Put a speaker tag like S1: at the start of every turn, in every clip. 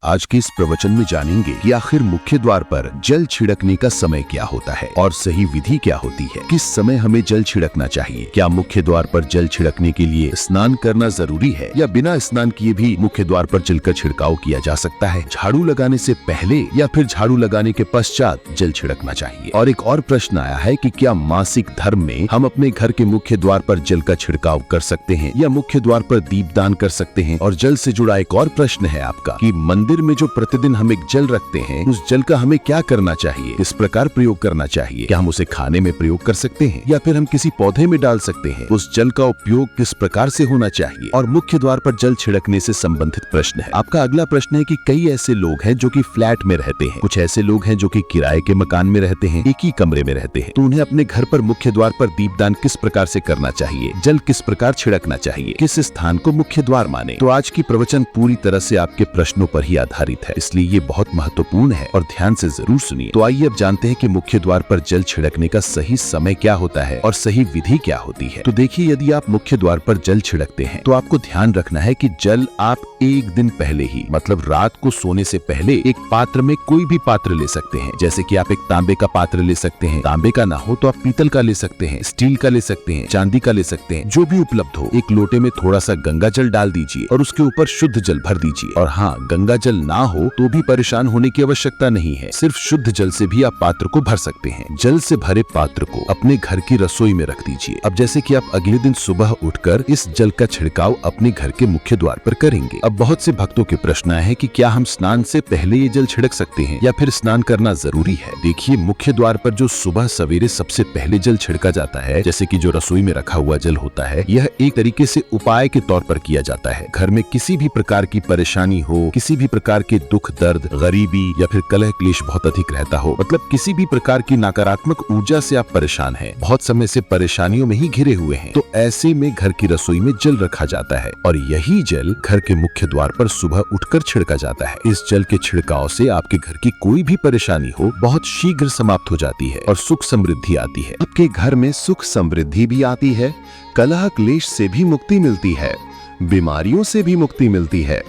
S1: आज के इस प्रवचन में जानेंगे कि आखिर मुख्य द्वार पर जल छिड़कने का समय क्या होता है और सही विधि क्या होती है। किस समय हमें जल छिड़कना चाहिए। क्या मुख्य द्वार पर जल छिड़कने के लिए स्नान करना जरूरी है या बिना स्नान किए भी मुख्य द्वार पर जल का छिड़काव किया जा सकता है। झाड़ू लगाने से पहले या फिर झाड़ू लगाने के पश्चात जल छिड़कना चाहिए। और एक और प्रश्न आया है कि क्या मासिक धर्म में हम अपने घर के मुख्य द्वार पर जल का छिड़काव कर सकते हैं या मुख्य द्वार पर दीपदान कर सकते हैं। और जल से जुड़ा एक और प्रश्न है आपका कि मंदिर में जो प्रतिदिन हम एक जल रखते हैं उस जल का हमें क्या करना चाहिए, किस प्रकार प्रयोग करना चाहिए। क्या हम उसे खाने में प्रयोग कर सकते हैं या फिर हम किसी पौधे में डाल सकते हैं। उस जल का उपयोग किस प्रकार से होना चाहिए। और मुख्य द्वार पर जल छिड़कने से संबंधित प्रश्न है। आपका अगला प्रश्न है कि कई ऐसे लोग हैं जो कि फ्लैट में रहते हैं, कुछ ऐसे लोग हैं जो कि किराए के मकान में रहते हैं, एक ही कमरे में रहते हैं, तो उन्हें अपने घर पर मुख्य द्वार पर दीपदान किस प्रकार से करना चाहिए, जल किस प्रकार छिड़कना चाहिए, किस स्थान को मुख्य द्वार माने। तो आज की प्रवचन पूरी तरह से आपके प्रश्नों पर ही आधारित है, इसलिए ये बहुत महत्वपूर्ण है और ध्यान से जरूर सुनिए। तो आइए अब जानते हैं कि मुख्य द्वार पर जल छिड़कने का सही समय क्या होता है और सही विधि क्या होती है। तो देखिए, यदि आप मुख्य द्वार पर जल छिड़कते हैं तो आपको ध्यान रखना है कि जल आप एक दिन पहले ही, मतलब रात को सोने से पहले एक पात्र में, कोई भी पात्र ले सकते हैं। जैसे कि आप एक तांबे का पात्र ले सकते हैं, तांबे का ना हो तो आप पीतल का ले सकते हैं, स्टील का ले सकते हैं, चांदी का ले सकते हैं, जो भी उपलब्ध हो। एक लोटे में थोड़ा सा गंगा जल डाल दीजिए और उसके ऊपर शुद्ध जल भर दीजिए। और हाँ, गंगा जल ना हो तो भी परेशान होने की आवश्यकता नहीं है, सिर्फ शुद्ध जल से भी आप पात्र को भर सकते हैं। जल से भरे पात्र को अपने घर की रसोई में रख दीजिए। अब जैसे कि आप अगले दिन सुबह उठकर इस जल का छिड़काव अपने घर के मुख्य द्वार पर करेंगे। अब बहुत से भक्तों के प्रश्न आए हैं कि क्या हम स्नान से पहले ये जल छिड़क सकते हैं या फिर स्नान करना जरूरी है। देखिए, मुख्य द्वार पर जो सुबह सवेरे सबसे पहले जल छिड़का जाता है, जैसे कि जो रसोई में रखा हुआ जल होता है, यह एक तरीके से उपाय के तौर पर किया जाता है। घर में किसी भी प्रकार की परेशानी हो, किसी भी प्रकार के दुख दर्द, गरीबी या फिर कलह क्लेश बहुत अधिक रहता हो, मतलब किसी भी प्रकार की नकारात्मक ऊर्जा से आप परेशान हैं, बहुत समय से परेशानियों में ही घिरे हुए हैं, तो ऐसे में घर की रसोई में जल रखा जाता है और यही जल घर के मुख्य द्वार पर सुबह उठकर छिड़का जाता है। इस जल के छिड़काव से आपके घर की कोई भी परेशानी हो बहुत शीघ्र समाप्त हो जाती है और सुख समृद्धि आती है। आपके घर में सुख समृद्धि भी आती है, कलह क्लेश से भी मुक्ति मिलती है, बीमारियों से भी मुक्ति मिलती है।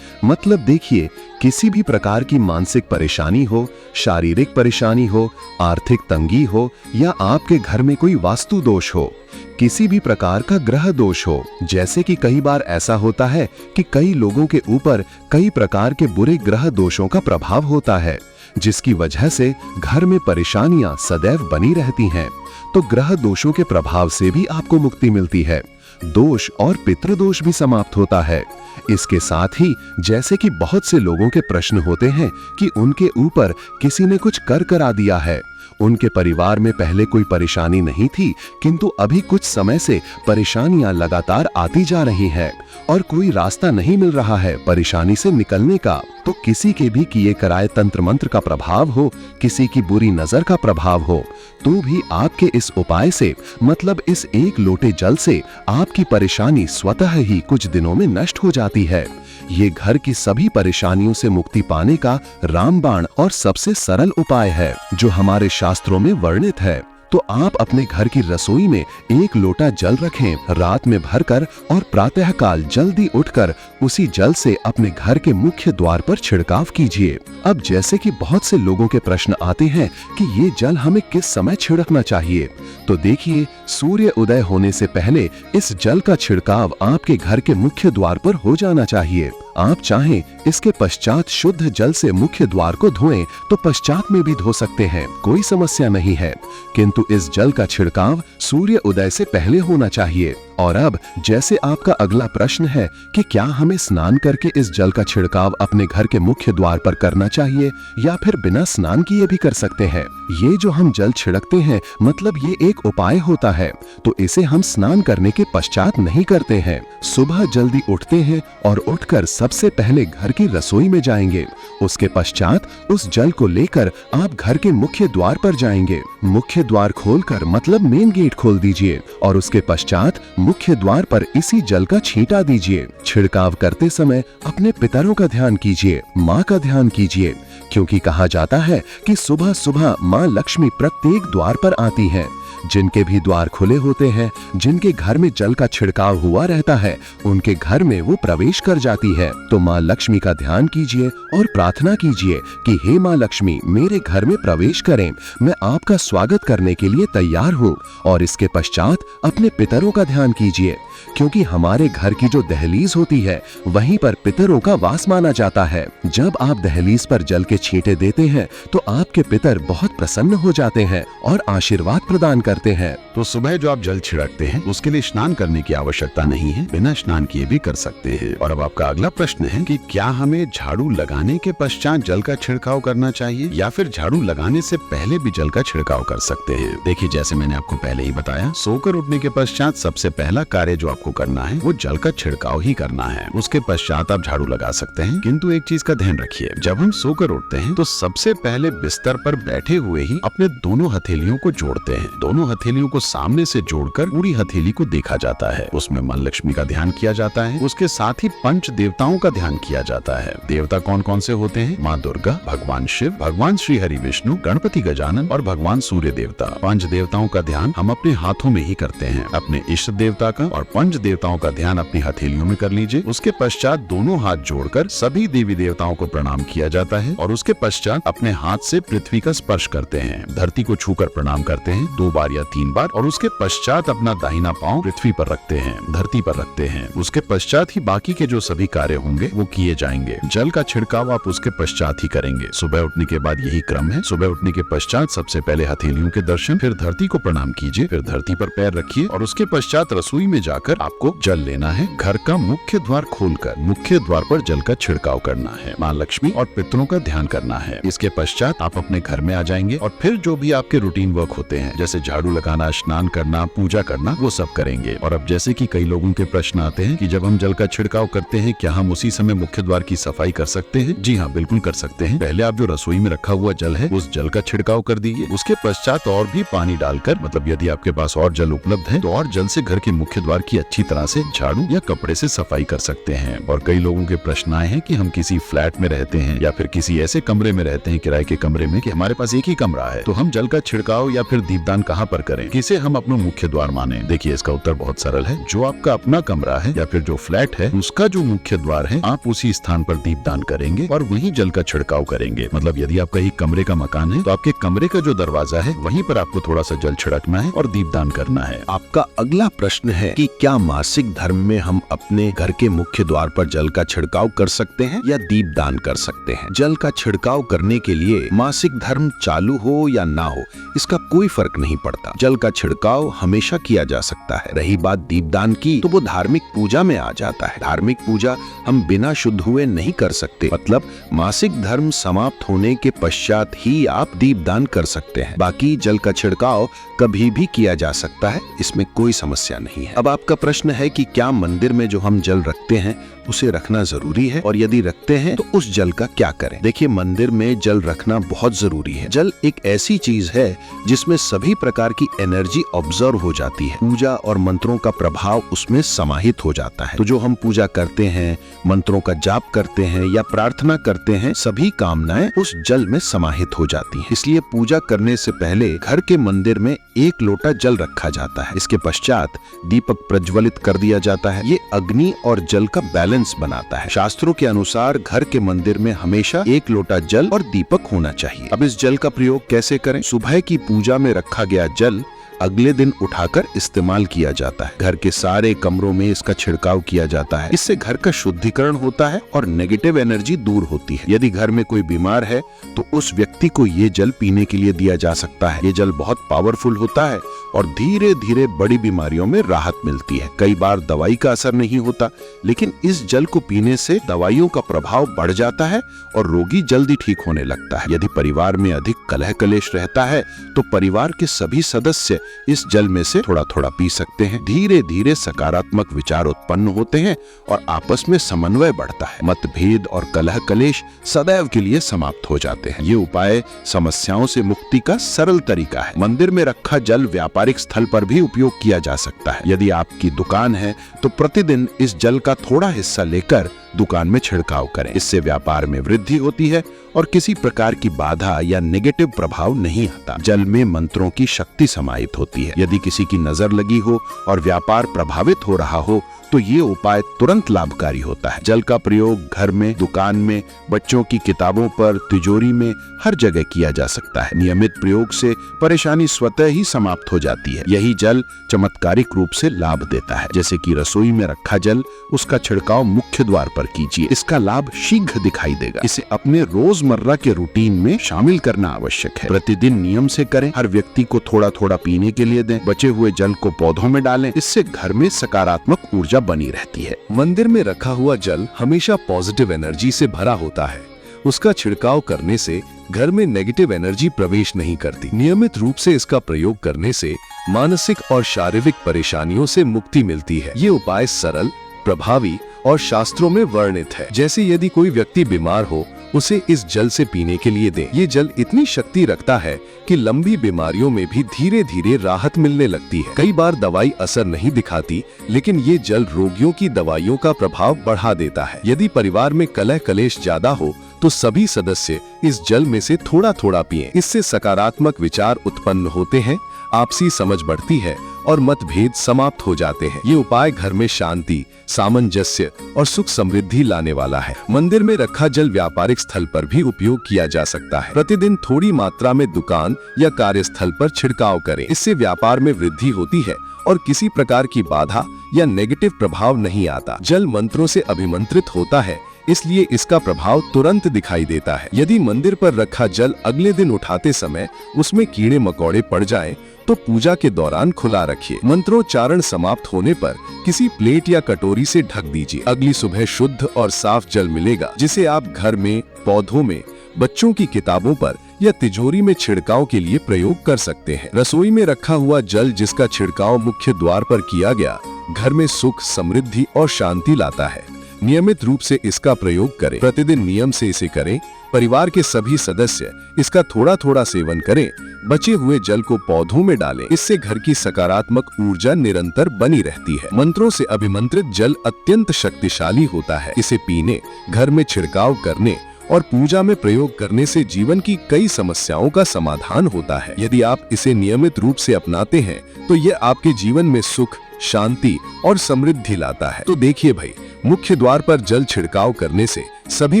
S1: मतलब देखिए, किसी भी प्रकार की मानसिक परेशानी हो, शारीरिक परेशानी हो, आर्थिक तंगी हो या आपके घर में कोई वास्तु दोष हो, किसी भी प्रकार का ग्रह दोष हो, जैसे कि कई बार ऐसा होता है कि कई लोगों के ऊपर कई प्रकार के बुरे ग्रह दोषों का प्रभाव होता है, जिसकी वजह से घर में परेशानियां सदैव बनी रहती हैं, तो ग्रह दोषों के प्रभाव से भी आपको मुक्ति मिलती है। दोष और पितृदोष भी समाप्त होता है। इसके साथ ही जैसे कि बहुत से लोगों के प्रश्न होते हैं कि उनके ऊपर किसी ने कुछ कर करा दिया है, उनके परिवार में पहले कोई परेशानी नहीं थी, किंतु अभी कुछ समय से परेशानियां लगातार आती जा रही हैं और कोई रास्ता नहीं मिल रहा है परेशानी से निकलने का। तो किसी के भी किए कराए तंत्र मंत्र का प्रभाव हो, किसी की बुरी नजर का प्रभाव हो, तो भी आपके इस उपाय से, मतलब इस एक लोटे जल से, आपकी परेशानी स्वतः ही कुछ दिनों में नष्ट हो जाती है। ये घर की सभी परेशानियों से मुक्ति पाने का रामबाण और सबसे सरल उपाय है, जो हमारे शास्त्रों में वर्णित है। तो आप अपने घर की रसोई में एक लोटा जल रखें, रात में भरकर और प्रातःकाल जल्दी उठकर उसी जल से अपने घर के मुख्य द्वार पर छिड़काव कीजिए। अब जैसे कि बहुत से लोगों के प्रश्न आते हैं कि ये जल हमें किस समय छिड़कना चाहिए, तो देखिए, सूर्य उदय होने से पहले इस जल का छिड़काव आपके घर के मुख्य द्वार पर हो जाना चाहिए। आप चाहें इसके पश्चात शुद्ध जल से मुख्य द्वार को धोएं तो पश्चात में भी धो सकते हैं, कोई समस्या नहीं है, किंतु इस जल का छिड़काव सूर्य उदय से पहले होना चाहिए। और अब जैसे आपका अगला प्रश्न है कि क्या हमें स्नान करके इस जल का छिड़काव अपने घर के मुख्य द्वार पर करना चाहिए या फिर बिना स्नान किए भी कर सकते हैं। ये जो हम जल छिड़कते हैं, मतलब ये एक उपाय होता है, तो इसे हम स्नान करने के पश्चात नहीं करते हैं। सुबह जल्दी उठते हैं और उठकर सबसे पहले घर की रसोई में जाएंगे, उसके पश्चात उस जल को लेकर आप घर के मुख्य द्वार पर जाएंगे। मुख्य द्वार खोलकर, मतलब मेन गेट खोल दीजिए और उसके पश्चात मुख्य द्वार पर इसी जल का छींटा दीजिए। छिड़काव करते समय अपने पितरों का ध्यान कीजिए, माँ का ध्यान कीजिए, क्योंकि कहा जाता है कि सुबह सुबह माँ लक्ष्मी प्रत्येक द्वार पर आती हैं। जिनके भी द्वार खुले होते हैं, जिनके घर में जल का छिड़काव हुआ रहता है, उनके घर में वो प्रवेश कर जाती है। तो माँ लक्ष्मी का ध्यान कीजिए और प्रार्थना कीजिए कि हे माँ लक्ष्मी, मेरे घर में प्रवेश करें, मैं आपका स्वागत करने के लिए तैयार हूँ। और इसके पश्चात अपने पितरों का ध्यान कीजिए, क्योंकि हमारे घर की जो दहलीज होती है वहीं पर पितरों का वास माना जाता है। जब आप दहलीज पर जल के छींटे देते हैं तो आपके पितर बहुत प्रसन्न हो जाते हैं और आशीर्वाद प्रदान करते हैं।
S2: तो सुबह जो आप जल छिड़कते हैं उसके लिए स्नान करने की आवश्यकता नहीं है, बिना स्नान किए भी कर सकते हैं। और अब आपका अगला प्रश्न है कि क्या हमें झाड़ू लगाने के पश्चात जल का छिड़काव करना चाहिए या फिर झाड़ू लगाने से पहले भी जल का छिड़काव कर सकते हैं। देखिए, जैसे मैंने आपको पहले ही बताया, सोकर उठने के पश्चात सबसे पहला कार्य जो आपको करना है वो जल का छिड़काव ही करना है। उसके पश्चात आप झाड़ू लगा सकते हैं, किंतु एक चीज का ध्यान रखिए, जब हम सोकर उठते हैं तो सबसे पहले बिस्तर पर बैठे हुए ही अपने दोनों हथेलियों को जोड़ते हैं। दोनों हथेलियों को सामने से जोड़कर पूरी हथेली को देखा जाता है। उसमें मां लक्ष्मी का ध्यान किया जाता है। उसके साथ ही पंच देवताओं का ध्यान किया जाता है। देवता कौन कौन से होते हैं? माँ दुर्गा, भगवान शिव, भगवान श्री हरि विष्णु, गणपति गजानन और भगवान सूर्य देवता। पंच देवताओं का ध्यान हम अपने हाथों में ही करते हैं। अपने इष्ट देवता का और पंच देवताओं का ध्यान अपनी हथेलियों में कर लीजिए। उसके पश्चात दोनों हाथ जोड़कर सभी देवी देवताओं को प्रणाम किया जाता है और उसके पश्चात अपने हाथ से पृथ्वी का स्पर्श करते हैं। धरती को छूकर प्रणाम करते हैं 2 बार या 3 बार और उसके पश्चात अपना दाहिना पांव पृथ्वी पर रखते हैं, धरती पर रखते हैं। उसके पश्चात ही बाकी के जो सभी कार्य होंगे वो किए जाएंगे। जल का छिड़काव आप उसके पश्चात ही करेंगे। सुबह उठने के बाद यही क्रम है। सुबह उठने के पश्चात सबसे पहले हथेलियों के दर्शन, फिर धरती को प्रणाम कीजिए, फिर धरती पर पैर रखिए और उसके पश्चात रसोई में जाकर आपको जल लेना है। घर का मुख्य द्वार खोलकर मुख्य द्वार पर जल का छिड़काव करना है। माँ लक्ष्मी और पितरों का ध्यान करना है। इसके पश्चात आप अपने घर में आ जाएंगे और फिर जो भी आपके रूटीन वर्क होते हैं, जैसे झाड़ू लगाना, स्नान करना, पूजा करना, वो सब करेंगे। और अब जैसे कि कई लोगों के प्रश्न आते हैं कि जब हम जल का छिड़काव करते हैं क्या हम उसी समय मुख्य द्वार की सफाई कर सकते हैं? जी हाँ, बिल्कुल कर सकते हैं। पहले आप जो रसोई में रखा हुआ जल है उस जल का छिड़काव कर दीजिए। उसके पश्चात और भी पानी डालकर, मतलब यदि आपके पास और जल उपलब्ध है तो और जल से घर के मुख्य द्वार की अच्छी तरह से झाड़ू या कपड़े से सफाई कर सकते हैं। और कई लोगों के प्रश्न आए हैं कि हम किसी फ्लैट में रहते हैं या फिर किसी ऐसे कमरे में रहते हैं, किराए के कमरे में, कि हमारे पास एक ही कमरा है, तो हम जल का छिड़काव या फिर दीपदान कहाँ पर करें? किसे हम अपना मुख्य द्वार माने? देखिए, इसका उत्तर बहुत सरल है। जो आपका अपना कमरा है या फिर जो फ्लैट है उसका जो मुख्य द्वार है, आप उसी स्थान पर दीपदान करेंगे और वहीं जल का छिड़काव करेंगे। मतलब यदि आपका एक कमरे का मकान है तो आपके कमरे का जो दरवाजा है वहीं पर आपको थोड़ा सा जल छिड़कना है और दीपदान करना है।
S1: आपका अगला प्रश्न है कि क्या मासिक धर्म में हम अपने घर के मुख्य द्वार पर जल का छिड़काव कर सकते हैं या दीपदान कर सकते हैं? जल का छिड़काव करने के लिए मासिक धर्म चालू हो या ना हो, इसका कोई फर्क नहीं पड़ता। जल का छिड़काव हमेशा किया जा सकता है। रही बात दीपदान की, तो वो धार्मिक पूजा में आ जाता है। धार्मिक पूजा हम बिना शुद्ध हुए नहीं कर सकते। मतलब मासिक धर्म समाप्त होने के पश्चात ही आप दीपदान कर सकते हैं। बाकी जल का छिड़काव कभी भी किया जा सकता है, इसमें कोई समस्या नहीं है। अब आपका प्रश्न है कि क्या मंदिर में जो हम जल रखते हैं उसे रखना जरूरी है, और यदि रखते हैं तो उस जल का क्या करें? देखिए, मंदिर में जल रखना बहुत जरूरी है। जल एक ऐसी चीज है जिसमें सभी प्रकार की एनर्जी ऑब्जर्व हो जाती है। पूजा और मंत्रों का प्रभाव उसमें समाहित हो जाता है। तो जो हम पूजा करते हैं, मंत्रों का जाप करते हैं या प्रार्थना करते हैं, सभी कामनाएं उस जल में समाहित हो जाती हैं। इसलिए पूजा करने से पहले घर के मंदिर में 1 लोटा जल रखा जाता है। इसके पश्चात दीपक प्रज्वलित कर दिया जाता है। ये अग्नि और जल का बैलेंस बनाता है। शास्त्रों के अनुसार घर के मंदिर में हमेशा 1 लोटा जल और दीपक होना चाहिए। अब इस जल का प्रयोग कैसे करें? सुबह की पूजा में रखा गया जल अगले दिन उठाकर इस्तेमाल किया जाता है। घर के सारे कमरों में इसका छिड़काव किया जाता है। इससे घर का शुद्धिकरण होता है और नेगेटिव एनर्जी दूर होती है। यदि घर में कोई बीमार है तो उस व्यक्ति को ये जल पीने के लिए दिया जा सकता है। ये जल बहुत पावरफुल होता है और धीरे धीरे बड़ी बीमारियों में राहत मिलती है। कई बार दवाई का असर नहीं होता, लेकिन इस जल को पीने से दवाइयों का प्रभाव बढ़ जाता है और रोगी जल्दी ठीक होने लगता है। यदि परिवार में अधिक कलह कलेश रहता है तो परिवार के सभी सदस्य इस जल में से थोड़ा थोड़ा पी सकते हैं। धीरे धीरे सकारात्मक विचार उत्पन्न होते हैं और आपस में समन्वय बढ़ता है। मतभेद और कलह कलेश सदैव के लिए समाप्त हो जाते हैं। ये उपाय समस्याओं से मुक्ति का सरल तरीका है। मंदिर में रखा जल व्यापारिक स्थल पर भी उपयोग किया जा सकता है। यदि आपकी दुकान है तो प्रतिदिन इस जल का थोड़ा हिस्सा लेकर दुकान में छिड़काव करें। इससे व्यापार में वृद्धि होती है और किसी प्रकार की बाधा या नेगेटिव प्रभाव नहीं आता। जल में मंत्रों की शक्ति समाहित होती है। यदि किसी की नजर लगी हो और व्यापार प्रभावित हो रहा हो तो ये उपाय तुरंत लाभकारी होता है। जल का प्रयोग घर में, दुकान में, बच्चों की किताबों पर, तिजोरी में, हर जगह किया जा सकता है। नियमित प्रयोग से परेशानी स्वतः ही समाप्त हो जाती है। यही जल चमत्कारिक रूप से लाभ देता है। जैसे कि रसोई में रखा जल, उसका छिड़काव मुख्य द्वार पर कीजिए। इसका लाभ शीघ्र दिखाई देगा। इसे अपने रोजमर्रा के रूटीन में शामिल करना आवश्यक है। प्रतिदिन नियम से करें। हर व्यक्ति को थोड़ा थोड़ा पीने के लिए दें। बचे हुए जल को पौधों में डालें। इससे घर में सकारात्मक ऊर्जा बनी रहती है।
S3: मंदिर में रखा हुआ जल हमेशा पॉजिटिव एनर्जी से भरा होता है। उसका छिड़काव करने से घर में नेगेटिव एनर्जी प्रवेश नहीं करती। नियमित रूप से इसका प्रयोग करने से मानसिक और शारीरिक परेशानियों से मुक्ति मिलती है। ये उपाय सरल, प्रभावी और शास्त्रों में वर्णित है। जैसे यदि कोई व्यक्ति बीमार हो, उसे इस जल से पीने के लिए दें। ये जल इतनी शक्ति रखता है कि लंबी बीमारियों में भी धीरे धीरे राहत मिलने लगती है। कई बार दवाई असर नहीं दिखाती, लेकिन ये जल रोगियों की दवाइयों का प्रभाव बढ़ा देता है। यदि परिवार में कलह कलेश ज्यादा हो तो सभी सदस्य इस जल में से थोड़ा थोड़ा पिएं। इससे सकारात्मक विचार उत्पन्न होते हैं, आपसी समझ बढ़ती है और मतभेद समाप्त हो जाते हैं। ये उपाय घर में शांति, सामंजस्य और सुख समृद्धि लाने वाला है। मंदिर में रखा जल व्यापारिक स्थल पर भी उपयोग किया जा सकता है। प्रतिदिन थोड़ी मात्रा में दुकान या कार्यस्थल पर छिड़काव करें। इससे व्यापार में वृद्धि होती है और किसी प्रकार की बाधा या नेगेटिव प्रभाव नहीं आता। जल मंत्रों से अभिमंत्रित होता है, इसलिए इसका प्रभाव तुरंत दिखाई देता है। यदि मंदिर पर रखा जल अगले दिन उठाते समय उसमें कीड़े मकोड़े पड़ जाएं, तो पूजा के दौरान खुला रखिए। मंत्रोच्चारण समाप्त होने पर किसी प्लेट या कटोरी से ढक दीजिए। अगली सुबह शुद्ध और साफ जल मिलेगा, जिसे आप घर में, पौधों में, बच्चों की किताबों पर या तिजोरी में छिड़काव के लिए प्रयोग कर सकते हैं। रसोई में रखा हुआ जल जिसका छिड़काव मुख्य द्वार पर किया गया, घर में सुख, समृद्धि और शांति लाता है। नियमित रूप से इसका प्रयोग करें। प्रतिदिन नियम से इसे करें। परिवार के सभी सदस्य इसका थोड़ा थोड़ा सेवन करें। बचे हुए जल को पौधों में डालें। इससे घर की सकारात्मक ऊर्जा निरंतर बनी रहती है। मंत्रों से अभिमंत्रित जल अत्यंत शक्तिशाली होता है। इसे पीने, घर में छिड़काव करने और पूजा में प्रयोग करने से जीवन की कई समस्याओं का समाधान होता है। यदि आप इसे नियमित रूप से अपनाते हैं तो ये आपके जीवन में सुख, शांति और समृद्धि लाता है। तो देखिए भाई, मुख्य द्वार पर जल छिड़काव करने से सभी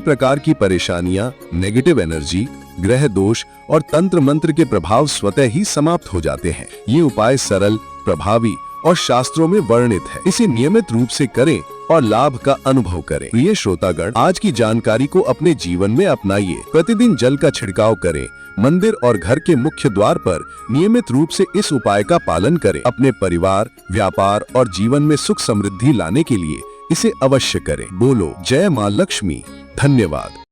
S3: प्रकार की परेशानियां, नेगेटिव एनर्जी, ग्रह दोष और तंत्र मंत्र के प्रभाव स्वतः ही समाप्त हो जाते हैं। ये उपाय सरल, प्रभावी और शास्त्रों में वर्णित है। इसे नियमित रूप से करें और लाभ का अनुभव करें। प्रिय श्रोतागण, आज की जानकारी को अपने जीवन में अपनाइए। प्रतिदिन जल का छिड़काव करें। मंदिर और घर के मुख्य द्वार पर नियमित रूप से इस उपाय का पालन करें। अपने परिवार, व्यापार और जीवन में सुख समृद्धि लाने के लिए इसे अवश्य करें। बोलो जय मां लक्ष्मी। धन्यवाद।